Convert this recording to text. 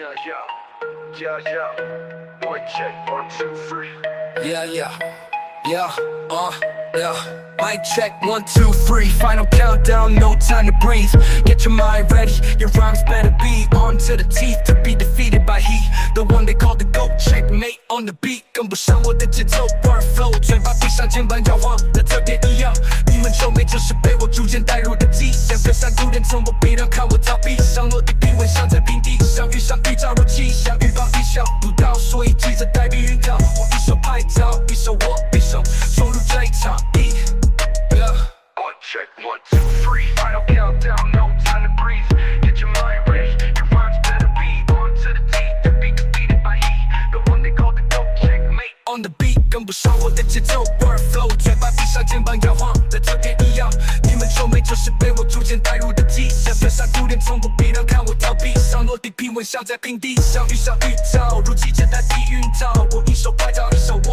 Mic check, 1, 2, 3. Mic check, 1, 2, 3. Final countdown, no time to breathe. Get your mind ready, your rhymes better be on to the teeth. To be defeated by he, the one they call the GOAT. Checkmate on the beat， 跟不上我的节奏 ，word flow， 嘴巴闭上，肩膀摇晃的特别一样。你们皱眉，就是被我逐渐带入的迹象。跟上古典，从不必让看我逃避，上落地平稳，像在平地上，遇上预兆如气象，预防意想不到，所以记着带避孕套。我一手拍照，一手我匕首，冲入这一场。Mic check, 1, 2, 3. Final countdown, no time to breathe. Get your mind ready, your rhymes better be on to the teeth. To be defeated by he, the one they call the GOAT. Checkmate on the beat， 跟不上我的节奏 ，word flow， 嘴巴闭上，肩膀摇晃的特别一样。你们皱眉，就是被我逐渐带入的迹象。跟上古典，从不必让看我逃避，上落地平稳，像在平地上，遇上预兆，如期接待避孕套。我一手拍照，一手我